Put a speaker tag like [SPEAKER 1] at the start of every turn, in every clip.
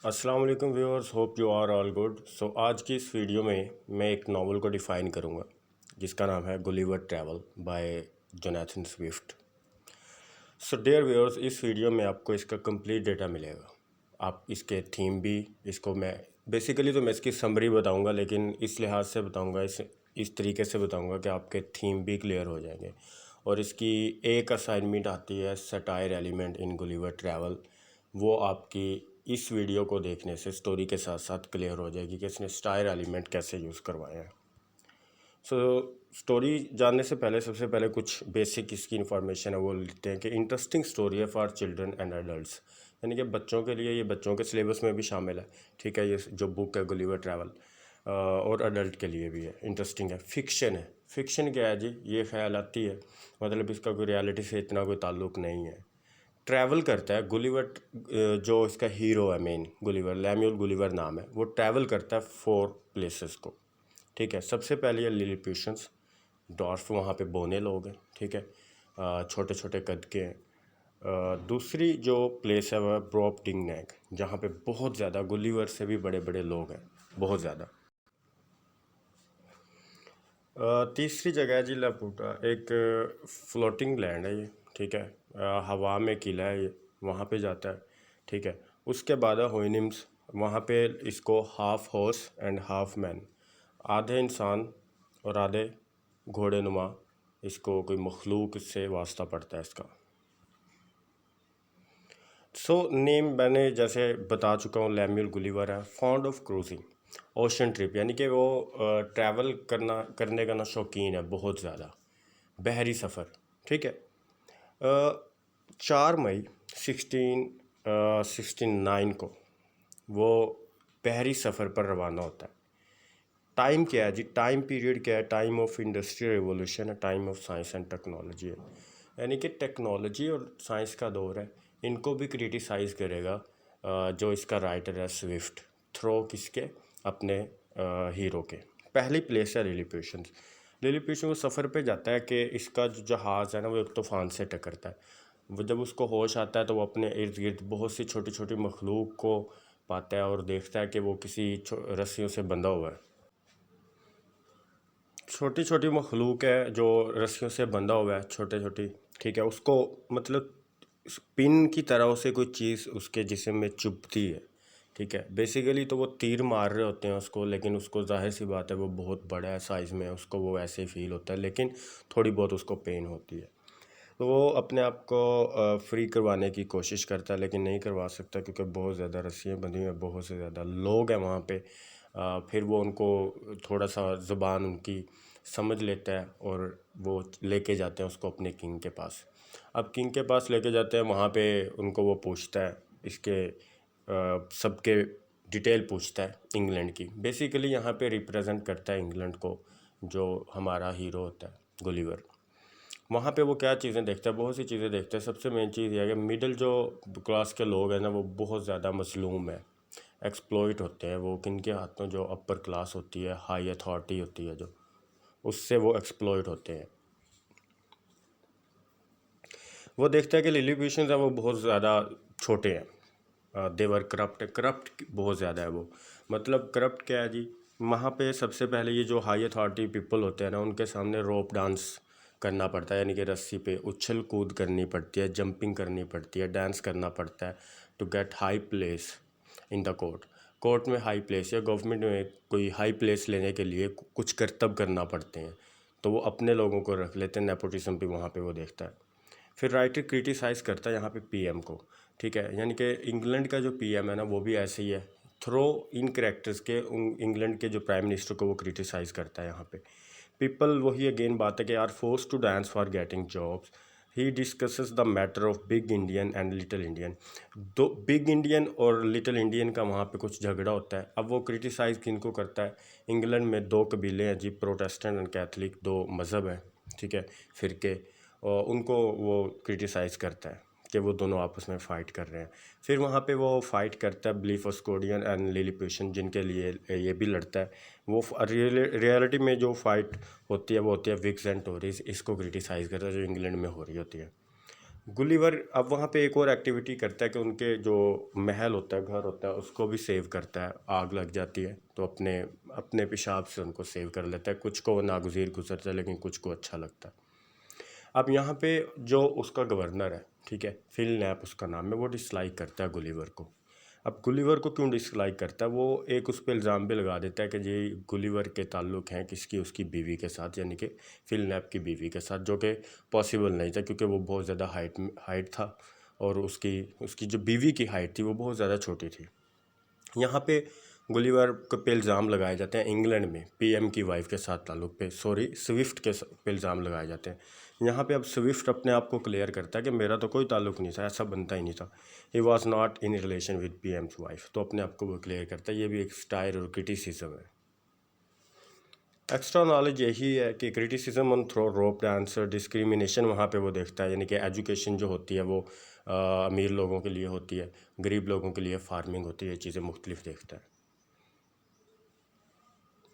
[SPEAKER 1] अस्सलाम वालेकुम viewers, hope you are all good. So आज की इस वीडियो में मैं एक नावल को डिफ़ाइन करूँगा जिसका नाम है Gulliver travel by Jonathan Swift. So dear viewers, इस वीडियो में आपको इसका कंप्लीट डेटा मिलेगा। आप इसके थीम भी, इसको मैं बेसिकली तो मैं इसकी समरी बताऊंगा, लेकिन इस लिहाज से बताऊंगा, इस तरीके से बताऊंगा कि आपके थीम भी क्लियर हो जाएंगे। और इसकी एक असाइनमेंट आती है satire element in Gulliver travel, वो आपकी इस वीडियो को देखने से स्टोरी के साथ साथ क्लियर हो जाएगी कि इसने सटायर एलिमेंट कैसे यूज़ करवाए हैं। सो स्टोरी जानने से पहले सबसे पहले कुछ बेसिक इसकी इन्फॉर्मेशन है वो लेते हैं कि इंटरेस्टिंग स्टोरी है फॉर चिल्ड्रन एंड एडल्ट्स, यानी कि बच्चों के लिए, ये बच्चों के सिलेबस में भी शामिल है। ठीक है, ये जो बुक है गुलिवर ट्रैवल, और अडल्ट के लिए भी है, इंटरेस्टिंग है। फिक्शन है। फिक्शन क्या है जी? ये ख्यालाती है, मतलब इसका कोई रियलिटी से इतना कोई ताल्लुक़ नहीं है। ट्रैवल करता है गुलिवर, जो इसका हीरो है मेन, गुलिवर, लैम्यूल गुलिवर नाम है, वो ट्रैवल करता है 4 प्लेसेस को। ठीक है, सबसे पहले है लिलीपुशंस, डॉर्फ, वहाँ पे बोने लोग हैं। ठीक है, छोटे छोटे कद के हैं। दूसरी जो प्लेस है वह ब्रॉप डिंगनैग, जहाँ पे बहुत ज़्यादा गुलिवर से भी बड़े बड़े लोग हैं, बहुत ज़्यादा। तीसरी जगह है जी लापुटा, एक फ्लोटिंग लैंड है ये। ठीक है, हवा में किला है ये, वहाँ पे जाता है। ठीक है, उसके बाद है होइनिम्स, वहाँ पे इसको half horse and half man, आधे इंसान और आधे घोड़े नुमा, इसको कोई मखलूक से वास्ता पड़ता है इसका। सो नेम मैंने जैसे बता चुका हूँ, लैम्यूल गुलिवर है, fond of cruising, ocean trip, यानी कि वो ट्रैवल करने का ना शौकीन है बहुत ज़्यादा, बहरी सफ़र। ठीक है, 4 मई 1669 को वो बहरी सफ़र पर रवाना होता है। टाइम क्या है जी? टाइम पीरियड क्या है? टाइम ऑफ इंडस्ट्रियल रिवोल्यूशन है, time of science and technology है, यानी कि टेक्नोलॉजी और साइंस का दौर है। इनको भी क्रिटिसाइज़ करेगा जो इसका राइटर है स्विफ्ट, थ्रो किसके? अपने हीरो के। पहली प्लेस है लिलीपुशंस। लिलीपुशन वो सफ़र पे जाता है कि इसका जो जहाज़ है ना वो एक तूफ़ान से टकरता है। वो जब उसको होश आता है तो वो अपने इर्द गिर्द बहुत सी छोटी छोटी मखलूक को पाता है और देखता है कि वो किसी रस्सियों से बंधा हुआ है। छोटी छोटी मखलूक है जो रस्सियों से बंधा हुआ है, छोटे छोटी। ठीक है, उसको मतलब पिन की तरह उसे कोई चीज़ उसके जिस्म में चुभती है। ठीक है, बेसिकली तो वो तीर मार रहे होते हैं उसको, लेकिन उसको जाहिर सी बात है वो बहुत बड़ा है साइज़ में, उसको वो ऐसे ही फील होता है, लेकिन थोड़ी बहुत उसको पेन होती है। तो वो अपने आप को फ्री करवाने की कोशिश करता है, लेकिन नहीं करवा सकता क्योंकि बहुत ज़्यादा रस्सियाँ बंधी हुई हैं, बहुत से ज़्यादा लोग हैं वहाँ पे। फिर वो उनको थोड़ा सा ज़ुबान उनकी समझ लेता है और वो लेके जाते हैं उसको अपने किंग के पास। अब किंग के पास लेके जाते हैं, वहाँ पे उनको वो पूछता है इसके सबके डिटेल पूछता है इंग्लैंड की। बेसिकली यहाँ पे रिप्रेजेंट करता है इंग्लैंड को जो हमारा हीरो होता है गुलिवर। वहाँ पे वो क्या चीज़ें देखता है? बहुत सी चीज़ें देखता है। सबसे मेन चीज़ ये है कि मिडिल जो क्लास के लोग हैं ना वो बहुत ज़्यादा मजलूम है, एक्सप्लॉइट होते हैं। वो किन के हाथों? जो अपर क्लास होती है, हाई अथॉरिटी होती है, जो उससे वो एक्सप्लॉइट होते हैं। वो देखता है कि लिलीपुशंस हैं वो बहुत ज़्यादा छोटे हैं, देवर करप्ट बहुत ज़्यादा है वो। मतलब करप्ट क्या है जी? वहाँ पे सबसे पहले ये जो हाई अथॉरिटी पीपल होते हैं ना, उनके सामने रोप डांस करना पड़ता है, यानी कि रस्सी पे उछल कूद करनी पड़ती है, जंपिंग करनी पड़ती है, डांस करना पड़ता है to get high place in the court. Court में हाई प्लेस या गवर्नमेंट में कोई हाई प्लेस लेने के लिए कुछ करतब करना पड़ते हैं, तो वो अपने लोगों को रख लेते हैं। नेपोटिज्म भी वहाँ पे वो देखता है। फिर राइटर क्रिटिसाइज़ करता है यहाँ पे पीएम को। ठीक है, यानी कि इंग्लैंड का जो पीएम है ना वो भी ऐसे ही है, थ्रो इन कैरेक्टर्स के इंग्लैंड के जो प्राइम मिनिस्टर को वो क्रिटिसाइज़ करता है यहाँ पे। पीपल, वही अगेन बात है कि are force to dance for getting jobs. He discusses the matter of big Indian and little Indian. दो बिग इंडियन और लिटिल इंडियन का वहाँ पे कुछ झगड़ा होता है। अब वो क्रिटिसाइज़ किनको करता है? इंग्लैंड में 2 कबीले हैं जी, प्रोटेस्टेंट एंड कैथलिक, 2 मज़हब हैं। ठीक है, फ़िरके, और उनको वो क्रिटिसाइज़ करता है कि वो दोनों आपस में फ़ाइट कर रहे हैं। फिर वहाँ पे वो फ़ाइट करता है ब्लीफोस्कोडियन एंड लिलीपुशन, जिनके लिए ये भी लड़ता है। वो रियलिटी में जो फ़ाइट होती है वो होती है विक्स एंड टोरीज, इसको क्रिटिसाइज़ करता है जो इंग्लैंड में हो रही होती है। गुलिवर अब वहाँ पे एक और एक्टिविटी करता है कि उनके जो महल होता है, घर होता है, उसको भी सेव करता है। आग लग जाती है तो अपने अपने पेशाब से उनको सेव कर लेता है। कुछ को नागुज़ीर गुजरता है लेकिन कुछ को अच्छा लगता है। अब यहाँ पे जो उसका गवर्नर है, ठीक है, फिल नैप उसका नाम है, वो डिसलाइक करता है गुलिवर को। अब गुलिवर को क्यों डिसलाइक करता है? वो एक उस पर इल्ज़ाम भी लगा देता है कि ये गुलिवर के ताल्लुक़ हैं किसकी, उसकी बीवी के साथ, यानी कि फिल नैप की बीवी के साथ, जो कि पॉसिबल नहीं था क्योंकि वो बहुत ज़्यादा हाइट था और उसकी उसकी जो बीवी की हाइट थी वो बहुत ज़्यादा छोटी थी। यहाँ पे गुलिवर पे इल्ज़ाम लगाए जाते हैं इंग्लैंड में पीएम की वाइफ के साथ ताल्लुक़ पे, सॉरी स्विफ्ट के पे इल्ज़ाम लगाए जाते हैं। यहाँ पे अब स्विफ्ट अपने आप को क्लियर करता है कि मेरा तो कोई ताल्लुक़ नहीं था, ऐसा बनता ही नहीं था, he was not in relation with PM's wife. तो अपने आप को वो क्लियर करता है। ये भी एक स्टाइल और क्रिटिसिज्म है। एक्स्ट्रा नॉलेज यही है कि criticism on through rope dance, discrimination वहाँ पे वो देखता है, यानी कि एजुकेशन जो होती है वो अमीर लोगों के लिए होती है, गरीब लोगों के लिए फार्मिंग होती है, ये चीज़ें मुख्तलिफ देखता है।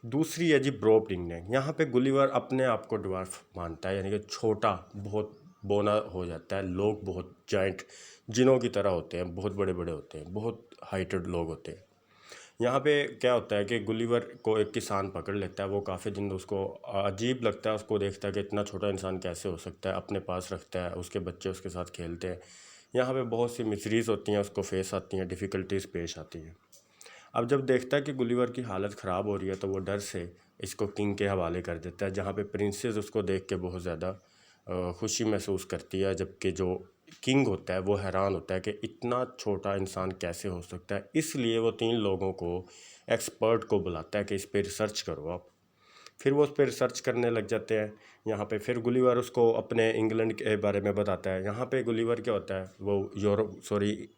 [SPEAKER 1] दूसरी है जी ब्रोपडिंग। यहाँ पे गुलिवर अपने आप को ड्वार्फ मानता है, यानी कि छोटा, बहुत बौना हो जाता है। लोग बहुत जाइंट जिनों की तरह होते हैं, बहुत बड़े बड़े होते हैं, बहुत हाइटेड लोग होते हैं। यहाँ पे क्या होता है कि गुलिवर को एक किसान पकड़ लेता है। वो काफ़ी दिन उसको अजीब लगता है, उसको देखता है कि इतना छोटा इंसान कैसे हो सकता है, अपने पास रखता है, उसके बच्चे उसके साथ खेलते हैं। यहाँ पे बहुत सी मिसरीज़ होती हैं, उसको फेस आती हैं, डिफ़िकल्टीज़ पेश आती हैं। अब जब देखता है कि गुलिवर की हालत ख़राब हो रही है तो वो डर से इसको किंग के हवाले कर देता है, जहाँ पे प्रिंसेस उसको देख के बहुत ज़्यादा खुशी महसूस करती है, जबकि जो किंग होता है वो हैरान होता है कि इतना छोटा इंसान कैसे हो सकता है। इसलिए वो 3 लोगों को, एक्सपर्ट को बुलाता है कि इस पर रिसर्च करो आप। फिर वो उस पर रिसर्च करने लग जाते हैं। यहाँ पे फिर गुलिवर उसको अपने इंग्लैंड के बारे में बताता है। यहाँ पे गुलिवर क्या होता है, वो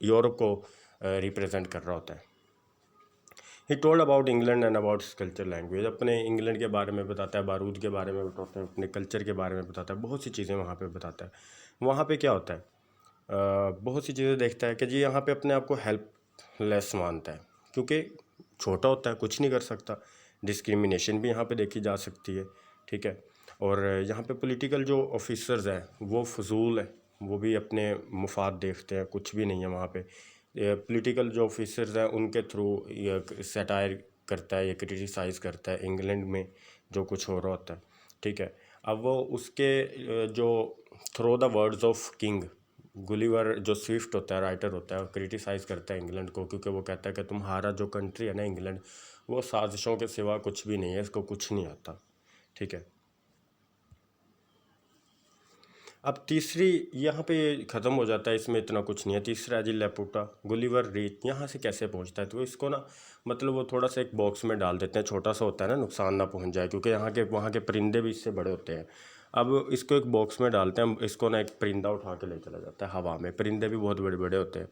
[SPEAKER 1] यूरोप को रिप्रेजेंट कर रहा होता है। He told about England and about culture language. अपने इंग्लैंड के बारे में बताता है, बारूद के बारे में बताता है, अपने कल्चर के बारे में बताता है, बहुत सी चीज़ें वहाँ पे बताता है। वहाँ पे क्या होता है, बहुत सी चीज़ें देखता है कि जी यहाँ पे अपने आप को हेल्पलेस मानता है क्योंकि छोटा होता है, कुछ नहीं कर सकता। डिस्क्रिमिनेशन भी यहाँ पे देखी जा सकती है, ठीक है। और यहाँ पे पॉलिटिकल जो ऑफिसर्स हैं वो फजूल है, वो भी अपने मुफाद देखते हैं, कुछ भी नहीं है वहाँ पे। पॉलिटिकल जो ऑफिसर्स हैं उनके थ्रू ये सटायर करता है, ये क्रिटिसाइज़ करता है इंग्लैंड में जो कुछ हो रहा होता है, ठीक है। अब वो उसके जो through the words of king, Gulliver जो स्विफ्ट होता है, राइटर होता है, वो क्रिटिसाइज़ करता है इंग्लैंड को, क्योंकि वो कहता है कि तुम्हारा जो कंट्री है ना इंग्लैंड, वो साजिशों के सिवा कुछ भी नहीं है, इसको कुछ नहीं आता, ठीक है। अब तीसरी, यहाँ पे ये ख़त्म हो जाता है, इसमें इतना कुछ नहीं है। तीसरा है जी लेपुटा। गुलिवर रीच यहाँ से कैसे पहुँचता है, तो इसको ना मतलब वो थोड़ा सा एक बॉक्स में डाल देते हैं, छोटा सा होता है ना, नुकसान ना पहुँच जाए, क्योंकि यहाँ के वहाँ के परिंदे भी इससे बड़े होते हैं। अब इसको एक बॉक्स में डालते हैं, इसको ना एक परिंदा उठा के ले चला जाता है हवा में। परिंदे भी बहुत बड़े बड़े होते हैं।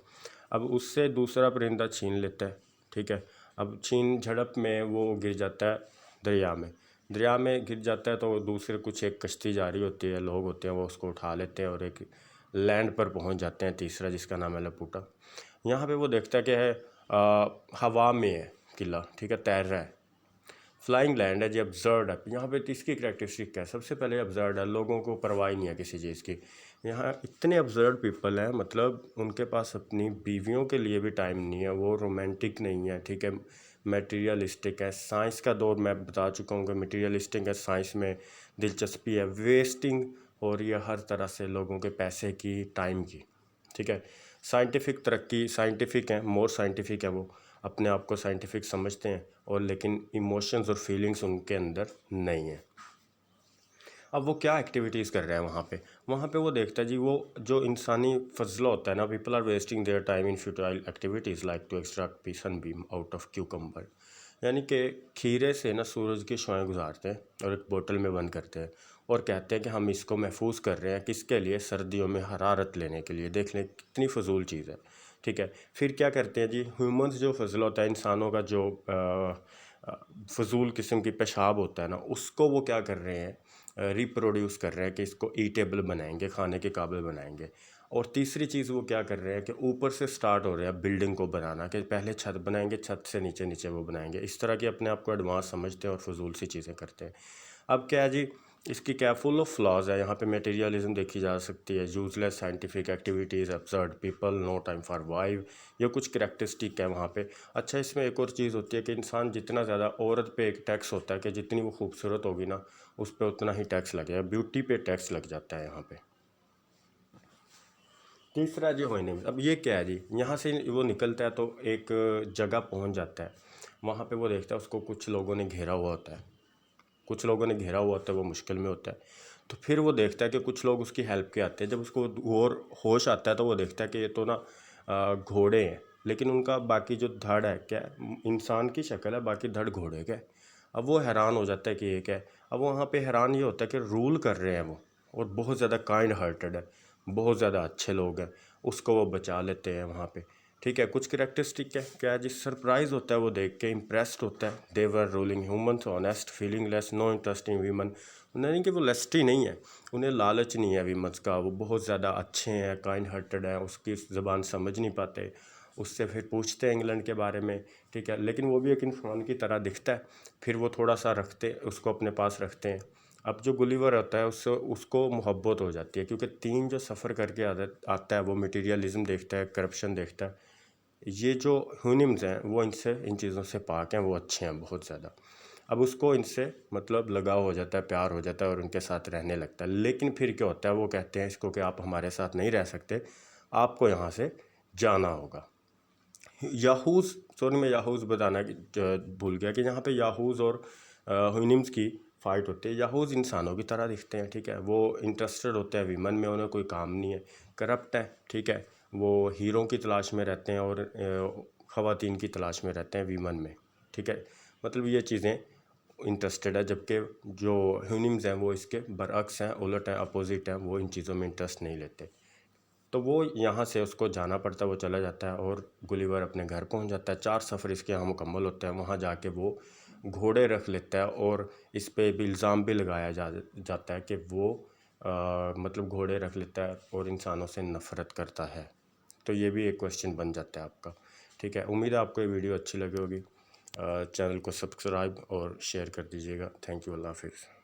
[SPEAKER 1] अब उससे दूसरा परिंदा छीन लेता है, ठीक है। अब छीन झड़प में वो गिर जाता है दरिया में। दरिया में गिर जाता है तो दूसरे कुछ एक कश्ती जा रही होती है, लोग होते हैं, वो उसको उठा लेते हैं और एक लैंड पर पहुंच जाते हैं, तीसरा, जिसका नाम है लपूटा। यहाँ पे वो देखता है कि है हवा में है किला, ठीक है, तैर रहा है, फ्लाइंग लैंड है जी, अब्जर्ड है। यहाँ पे इसकी करेक्टरिस्टिक क्या है, सबसे पहले अब्जर्ड है, लोगों को परवाह ही नहीं है किसी चीज़ की। यहाँ इतने अब्जर्ड पीपल हैं, मतलब उनके पास अपनी बीवियों के लिए भी टाइम नहीं है, वो रोमांटिक नहीं है, ठीक है, मटेरियलिस्टिक है। साइंस का दौर मैं बता चुका हूँ कि मटेरियलिस्टिक है, साइंस में दिलचस्पी है, वेस्टिंग हो रही है हर तरह से लोगों के पैसे की, टाइम की, ठीक है। साइंटिफिक तरक्की, साइंटिफिक है, मोर साइंटिफिक है, वो अपने आप को साइंटिफिक समझते हैं, और लेकिन इमोशंस और फीलिंग्स उनके अंदर नहीं है। अब वो क्या एक्टिविटीज़ कर रहे हैं वहाँ पे वो देखता है जी, वो जो इंसानी फजला होता है ना, people are wasting their time in futile activities like to extract pea sunbeam out of cucumber. यानी कि खीरे से ना सूरज की शुआएं गुजारते हैं और एक बोतल में बंद करते हैं और कहते हैं कि हम इसको महफूज कर रहे हैं, किसके लिए, सर्दियों में हरारत लेने के लिए। देख लें कितनी फजूल चीज़ है, ठीक है। फिर क्या करते हैं जी, ह्यूमंस जो फजल होता है, इंसानों का जो फजूल किस्म की पेशाब होता है ना, उसको वो क्या कर रहे हैं, रिप्रोड्यूस कर रहे हैं कि इसको ईटेबल बनाएंगे, खाने के काबिल बनाएंगे। और तीसरी चीज़ वो क्या कर रहे हैं कि ऊपर से स्टार्ट हो रहे हैं बिल्डिंग को बनाना, कि पहले छत बनाएंगे, छत से नीचे नीचे वो बनाएंगे। इस तरह की अपने आप को एडवांस समझते हैं और फजूल सी चीज़ें करते हैं। अब क्या है जी, इसकी क्या फुल ऑफ फ्लॉज है। यहाँ पे मटेरियलिज्म देखी जा सकती है, useless scientific activities, absurd people, no time for wife, ये कुछ करेक्टरिस्टिक है वहाँ पे। अच्छा, इसमें एक और चीज़ होती है कि इंसान जितना ज़्यादा, औरत पे एक टैक्स होता है कि जितनी वो खूबसूरत होगी ना उस पर उतना ही टैक्स लगेगा, ब्यूटी पे टैक्स लग जाता है यहाँ पे। तीसरा जी होने, अब ये क्या है जी, यहाँ से वो निकलता है तो एक जगह पहुँच जाता है, वहाँ पे वो देखता है उसको कुछ लोगों ने घेरा हुआ होता है, कुछ लोगों ने घेरा हुआ होता है, वो मुश्किल में होता है। तो फिर वो देखता है कि कुछ लोग उसकी हेल्प के आते हैं। जब उसको और होश आता है तो वो देखता है कि ये तो ना घोड़े हैं, लेकिन उनका बाकी जो धड़ है क्या इंसान की शक्ल है, बाकी धड़ घोड़े का है। अब वो हैरान हो जाता है कि ये क्या है। अब वहाँ पे हैरान ये होता है कि रूल कर रहे हैं वो, और बहुत ज़्यादा काइंड हार्टेड है, बहुत ज़्यादा अच्छे लोग हैं, उसको वो बचा लेते हैं वहाँ पे। ठीक है, कुछ करेक्टरिस्टिक है क्या जी, सरप्राइज होता है वो देख के, इम्प्रेस्ड होता है। They were ruling humans, honest, feeling less, no interest in women. नहीं कि वो लेस्टी नहीं है, उन्हें लालच नहीं है वीमन्स का, वो बहुत ज़्यादा अच्छे हैं, काइंड हार्टेड हैं, उसकी ज़बान समझ नहीं पाते, उससे फिर पूछते हैं इंग्लैंड के बारे में। ठीक है, लेकिन वो भी एक इंसान की तरह दिखता है, फिर वो थोड़ा सा रखते, उसको अपने पास रखते हैं। अब जो गुलिवर होता है उससे उसको मोहब्बत हो जाती है, क्योंकि तीन जो सफ़र करके आता है, वो मटेरियलिज्म देखता है, करप्शन देखता है। ये जो ह्यूनिम्स हैं वो इनसे, इन चीज़ों से पाक हैं, वो अच्छे हैं बहुत ज़्यादा। अब उसको इनसे मतलब लगाव हो जाता है, प्यार हो जाता है और उनके साथ रहने लगता है। लेकिन फिर क्या होता है, वो कहते हैं इसको कि आप हमारे साथ नहीं रह सकते, आपको यहाँ से जाना होगा। याहूज़, सॉरी मैं याहूज़ बताना भूल गया कि यहाँ पे याहूज़ और ह्यूनिम्स की फ़ाइट होती है। याहूज़ इंसानों की तरह दिखते हैं, ठीक है, वो इंटरेस्टेड होते हैं विमन में, उन्हें कोई काम नहीं है, करप्ट है, ठीक है, वो हीरों की तलाश में रहते हैं और ख़वातीन की तलाश में रहते हैं विमन में। ठीक है, मतलब ये चीज़ें इंटरेस्टेड है, जबकि जो ह्यूनिम्स हैं वो इसके बरअक्स हैं, उलट हैं, अपोजिट हैं, वो इन चीज़ों में इंटरेस्ट नहीं लेते। तो वो यहाँ से उसको जाना पड़ता है, वो चला जाता है और गुलिवर अपने घर पहुँच जाता है। 4 सफ़र इसके यहाँ मुकम्मल होते हैं। वहाँ जाके वो घोड़े रख लेता है और इस पे भी इल्ज़ाम भी लगाया जाता है कि वो मतलब घोड़े रख लेता है और इंसानों से नफ़रत करता है। तो ये भी एक क्वेश्चन बन जाता है आपका। ठीक है, उम्मीद है आपको ये वीडियो अच्छी लगी होगी। चैनल को सब्सक्राइब और शेयर कर दीजिएगा। थैंक यू, अल्लाह हाफिज़।